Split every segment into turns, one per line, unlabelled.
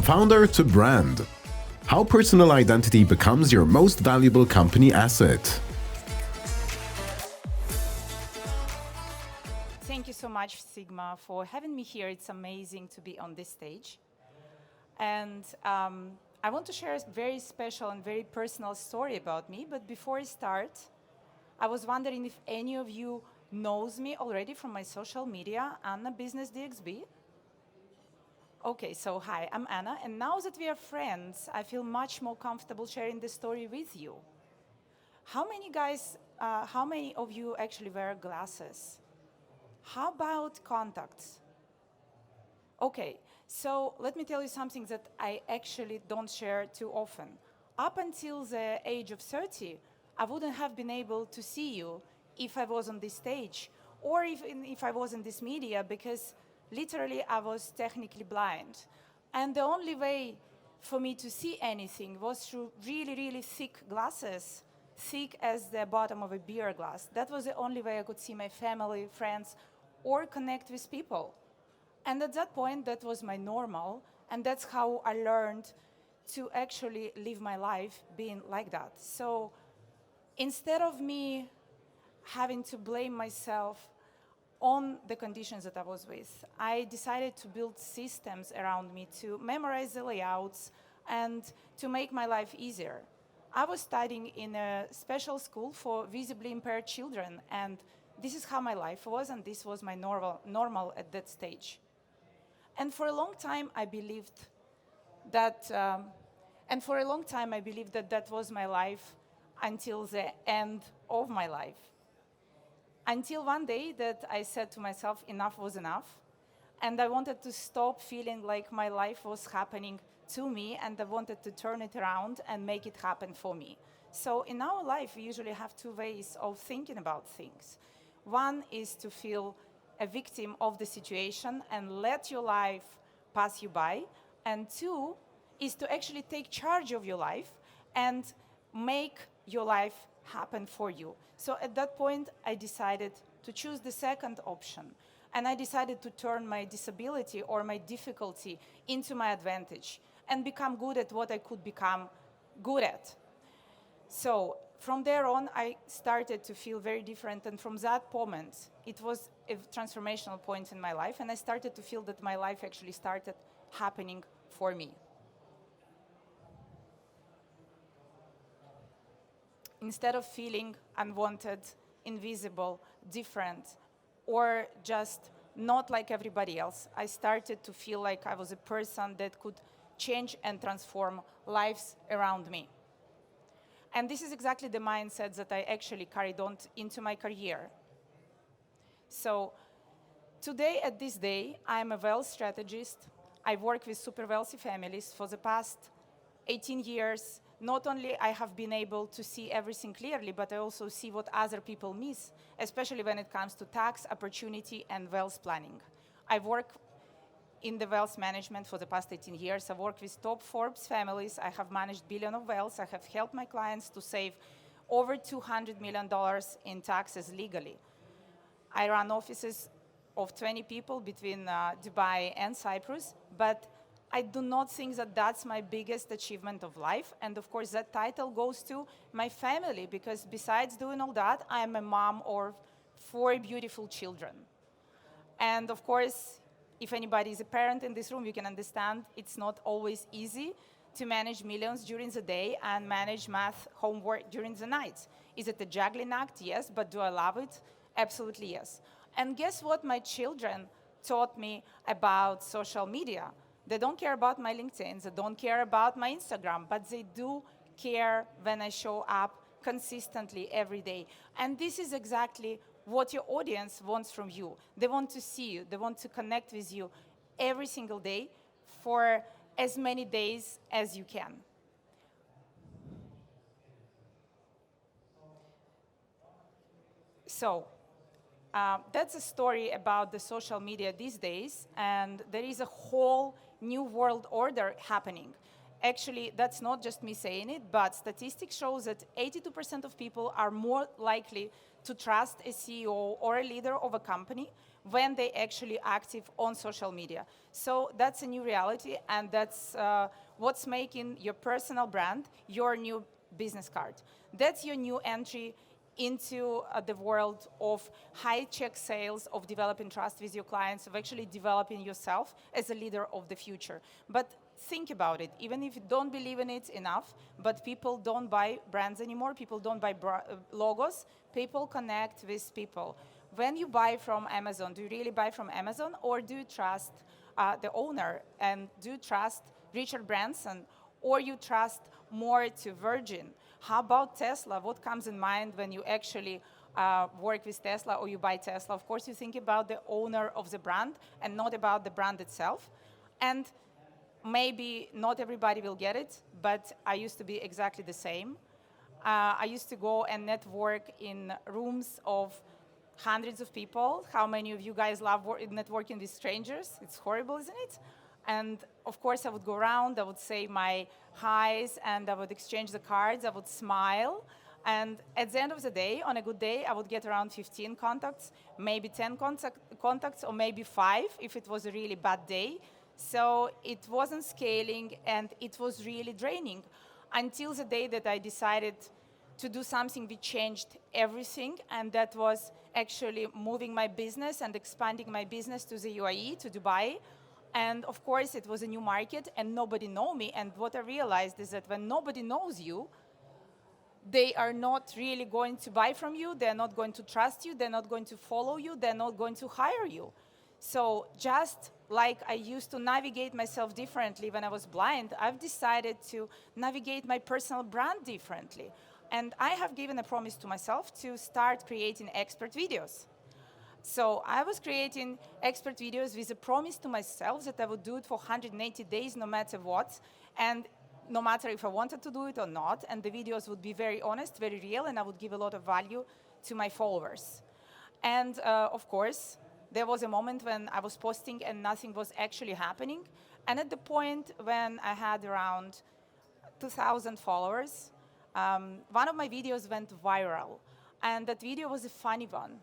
founder to brand. How personal identity becomes your most valuable company asset.
Thank you so much, Sigma, for having me here. It's amazing to be on this stage. And I want to share a very special and very personal story about me. But before I start, I was wondering if any of you knows me already from my social media, Anna Business DXB. Okay, so hi, I'm Anna. And now that we are friends, I feel much more comfortable sharing this story with you. How many of you actually wear glasses? How about contacts? Okay, so let me tell you something that I actually don't share too often. Up until the age of 30, I wouldn't have been able to see you if I was on this stage or if I was in this media, because literally I was technically blind. And the only way for me to see anything was through really, really thick glasses, thick as the bottom of a beer glass. That was the only way I could see my family, friends, or connect with people. And at that point, that was my normal, and that's how I learned to actually live my life being like that. So instead of me having to blame myself on the conditions that I was with, I decided to build systems around me to memorize the layouts and to make my life easier. I was studying in a special school for visibly impaired children, and this is how my life was, and this was my normal at that stage. And for a long time, I believed that, that was my life until the end of my life. Until one day that I said to myself, enough was enough, and I wanted to stop feeling like my life was happening to me, and I wanted to turn it around and make it happen for me. So in our life, we usually have two ways of thinking about things. One is to feel a victim of the situation and let your life pass you by. And two is to actually take charge of your life and make your life happen for you. So at that point, I decided to choose the second option. And I decided to turn my disability or my difficulty into my advantage and become good at what I could become good at. So from there on, I started to feel very different. And from that moment, it was a transformational point in my life. And I started to feel that my life actually started happening for me. Instead of feeling unwanted, invisible, different, or just not like everybody else, I started to feel like I was a person that could change and transform lives around me. And this is exactly the mindset that I actually carried on into my career. So today, at this day, I'm a wealth strategist. I work with super wealthy families for the past 18 years. Not only I have been able to see everything clearly, but I also see what other people miss, especially when it comes to tax, opportunity, and wealth planning. I work in the wealth management for the past 18 years. I've worked with top Forbes families. I have managed billions of wealth. I have helped my clients to save over $200 million in taxes legally. I run offices of 20 people between Dubai and Cyprus, but I do not think that that's my biggest achievement of life. And of course, that title goes to my family, because besides doing all that, I am a mom of 4 beautiful children. And of course, if anybody is a parent in this room, you can understand it's not always easy to manage millions during the day and manage math homework during the night. Is it a juggling act? Yes, but do I love it? Absolutely yes. And guess what my children taught me about social media? They don't care about my LinkedIn, they don't care about my Instagram, but they do care when I show up consistently every day. And this is exactly what your audience wants from you. They want to see you, they want to connect with you every single day for as many days as you can. So that's a story about the social media these days, and there is a whole new world order happening. Actually, that's not just me saying it, but statistics shows that 82% of people are more likely to trust a CEO or a leader of a company when they actually active on social media. So that's a new reality, and that's what's making your personal brand your new business card. That's your new entry into the world of high-check sales, of developing trust with your clients, of actually developing yourself as a leader of the future. But think about it, even if you don't believe in it enough, but people don't buy brands anymore, people don't buy logos, people connect with people. When you buy from Amazon, do you really buy from Amazon, or do you trust the owner, and do you trust Richard Branson, or you trust more to Virgin? How about Tesla? What comes in mind when you actually work with Tesla or you buy Tesla? Of course, you think about the owner of the brand and not about the brand itself. And maybe not everybody will get it, but I used to be exactly the same. I used to go and network in rooms of hundreds of people. How many of you guys love networking with strangers? It's horrible, isn't it? And of course, I would go around, I would say my highs, and I would exchange the cards, I would smile. And at the end of the day, on a good day, I would get around 15 contacts, maybe 10 contacts, or maybe 5 if it was a really bad day. So it wasn't scaling, and it was really draining until the day that I decided to do something which changed everything, and that was actually moving my business and expanding my business to the UAE, to Dubai. And of course, it was a new market, and nobody knew me. And what I realized is that when nobody knows you, they are not really going to buy from you, they're not going to trust you, they're not going to follow you, they're not going to hire you. So just like I used to navigate myself differently when I was blind, I've decided to navigate my personal brand differently. And I have given a promise to myself to start creating expert videos. So I was creating expert videos with a promise to myself that I would do it for 180 days, no matter what, and no matter if I wanted to do it or not. And the videos would be very honest, very real, and I would give a lot of value to my followers. And of course, there was a moment when I was posting and nothing was actually happening. And at the point when I had around 2,000 followers, one of my videos went viral. And that video was a funny one.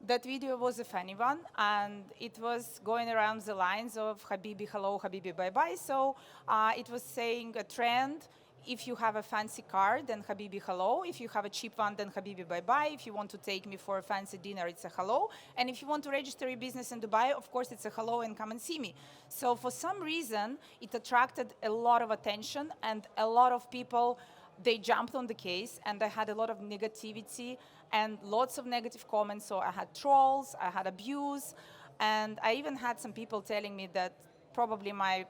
That video was a funny one, and it was going around the lines of Habibi, hello, Habibi, bye-bye. So it was saying a trend. If you have a fancy car, then Habibi, hello. If you have a cheap one, then Habibi, bye-bye. If you want to take me for a fancy dinner, it's a hello. And if you want to register your business in Dubai, of course, it's a hello and come and see me. So for some reason, it attracted a lot of attention, and a lot of people, they jumped on the case, and I had a lot of negativity and lots of negative comments. So I had trolls, I had abuse, and I even had some people telling me that probably my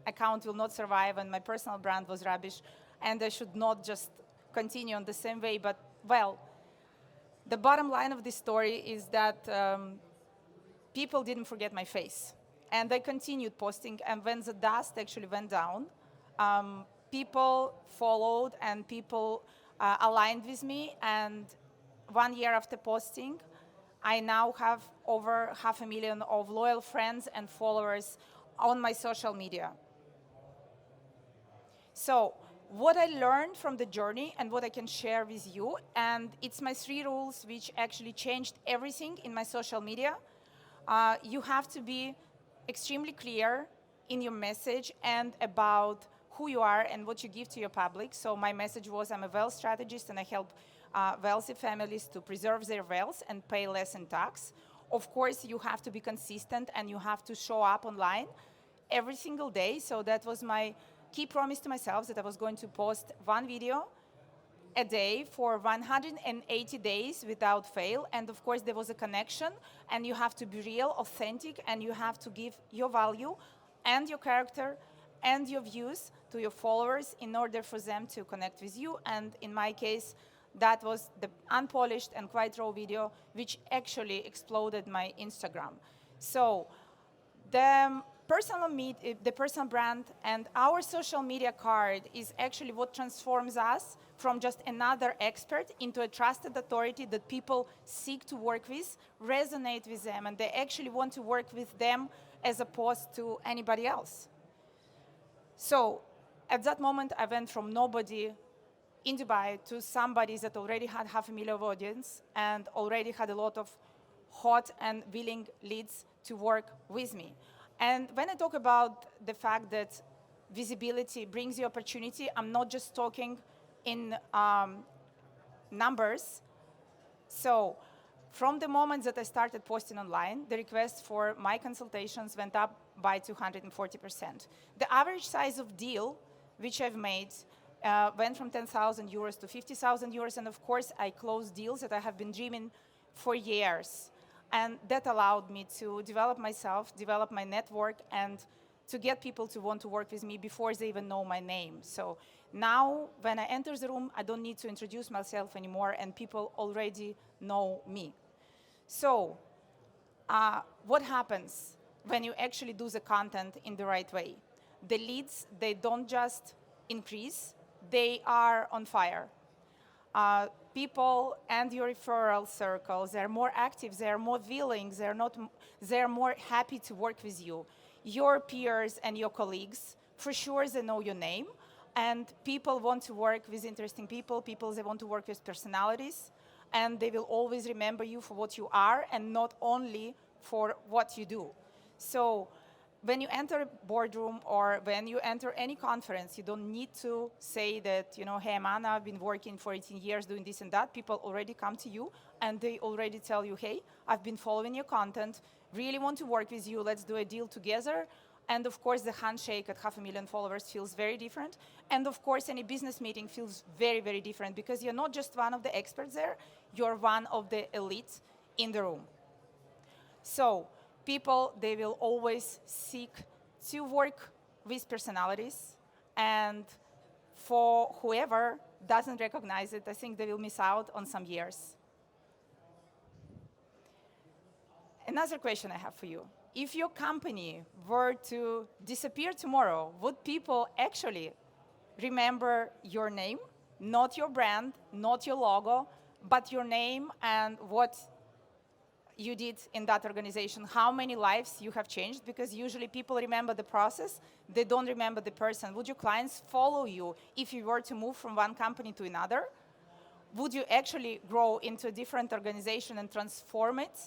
account will not survive and my personal brand was rubbish, and I should not just continue on the same way. But, well, the bottom line of this story is that people didn't forget my face, and they continued posting, and when the dust actually went down, people followed and people aligned with me, and 1 year after posting, I now have over 500,000 of loyal friends and followers on my social media. So what I learned from the journey and what I can share with you, and it's my 3 rules which actually changed everything in my social media. You have to be extremely clear in your message and about who you are and what you give to your public. So my message was, I'm a wealth strategist and I help wealthy families to preserve their wealth and pay less in tax. Of course, you have to be consistent and you have to show up online every single day. So that was my key promise to myself, that I was going to post 1 video a day for 180 days without fail. And of course, there was a connection, and you have to be real, authentic, and you have to give your value and your character and your views to your followers in order for them to connect with you. And in my case, that was the unpolished and quite raw video, which actually exploded my Instagram. So the the personal brand and our social media card is actually what transforms us from just another expert into a trusted authority that people seek to work with, resonate with them, and they actually want to work with them as opposed to anybody else. So at that moment, I went from nobody in Dubai to somebody that already had 500,000 audience and already had a lot of hot and willing leads to work with me. And when I talk about the fact that visibility brings you opportunity, I'm not just talking in numbers. So from the moment that I started posting online, the requests for my consultations went up by 240%. The average size of deal which I've made went from 10,000 euros to 50,000 euros. And of course, I closed deals that I have been dreaming for years. And that allowed me to develop myself, develop my network, and to get people to want to work with me before they even know my name. So now, when I enter the room, I don't need to introduce myself anymore, and people already know me. So what happens when you actually do the content in the right way? The leads, they don't just increase, they are on fire. People and your referral circles, they're more active, they're more willing, they're more happy to work with you. Your peers and your colleagues, for sure they know your name, and people want to work with interesting people, they want to work with personalities, and they will always remember you for what you are and not only for what you do. So when you enter a boardroom or when you enter any conference, you don't need to say that, hey, I'm Anna, I've been working for 18 years doing this and that. People already come to you and they already tell you, hey, I've been following your content, really want to work with you, let's do a deal together. And of course, the handshake at 500,000 followers feels very different. And of course, any business meeting feels very, very different because you're not just one of the experts there, you're one of the elites in the room. So people, they will always seek to work with personalities. And for whoever doesn't recognize it, I think they will miss out on some years. Another question I have for you. If your company were to disappear tomorrow, would people actually remember your name, not your brand, not your logo, but your name and what you did in that organization, how many lives you have changed? Because usually people remember the process, they don't remember the person. Would your clients follow you if you were to move from one company to another? Would you actually grow into a different organization and transform it?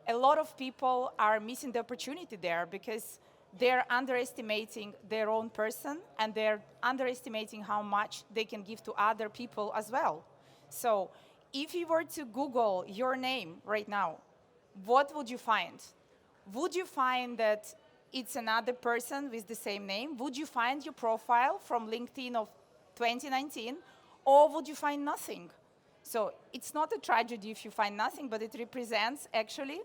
A lot of people are missing the opportunity there because they're underestimating their own person and they're underestimating how much they can give to other people as well. So if you were to Google your name right now, what would you find? Would you find that it's another person with the same name? Would you find your profile from LinkedIn of 2019? Or would you find nothing? So it's not a tragedy if you find nothing, but it represents actually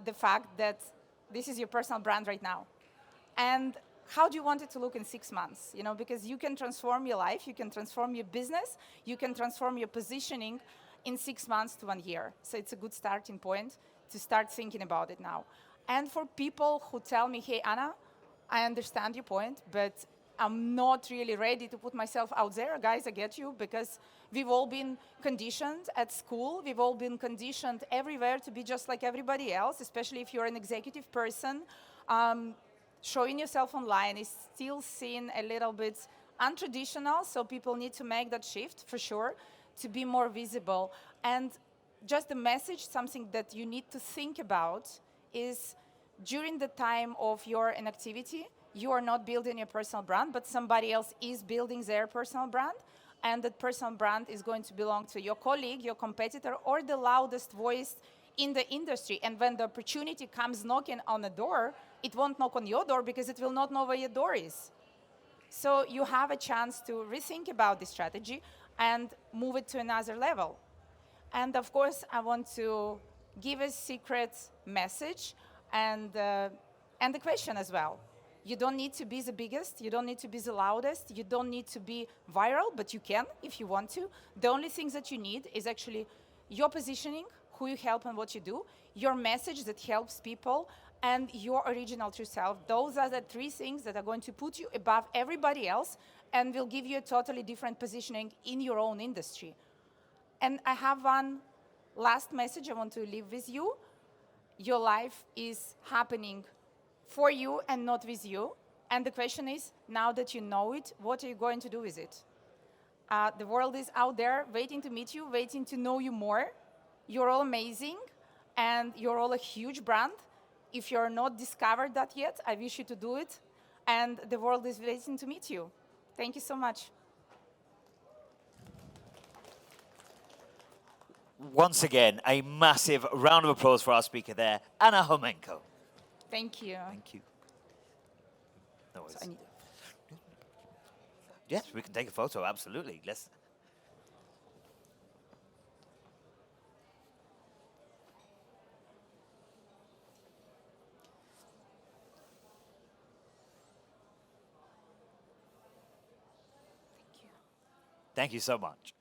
the fact that this is your personal brand right now. And how do you want it to look in 6 months? Because you can transform your life, you can transform your business, you can transform your positioning in 6 months to 1 year. So it's a good starting point to start thinking about it now. And for people who tell me, hey, Anna, I understand your point, but I'm not really ready to put myself out there. Guys, I get you, because we've all been conditioned at school. We've all been conditioned everywhere to be just like everybody else, especially if you're an executive person. Showing yourself online is still seen a little bit untraditional, so people need to make that shift for sure to be more visible. And just the message, something that you need to think about is during the time of your inactivity, you are not building your personal brand, but somebody else is building their personal brand, and that personal brand is going to belong to your colleague, your competitor, or the loudest voice in the industry. And when the opportunity comes knocking on the door, it won't knock on your door because it will not know where your door is. So you have a chance to rethink about this strategy and move it to another level. And of course, I want to give a secret message and the question as well. You don't need to be the biggest, you don't need to be the loudest, you don't need to be viral, but you can if you want to. The only thing that you need is actually your positioning, who you help and what you do, your message that helps people, and your original true self. Those are the three things that are going to put you above everybody else and will give you a totally different positioning in your own industry. And I have one last message I want to leave with you. Your life is happening for you and not with you. And the question is, now that you know it, what are you going to do with it? The world is out there waiting to meet you, waiting to know you more. You're all amazing, and you're all a huge brand. If you're not discovered that yet, I wish you to do it. And the world is waiting to meet you. Thank you so much.
Once again, a massive round of applause for our speaker there, Anna Homenko.
Thank you.
Thank you. No worries.
So I need
Yes, we can take a photo, absolutely. Let's.
Thank you.
Thank you so much.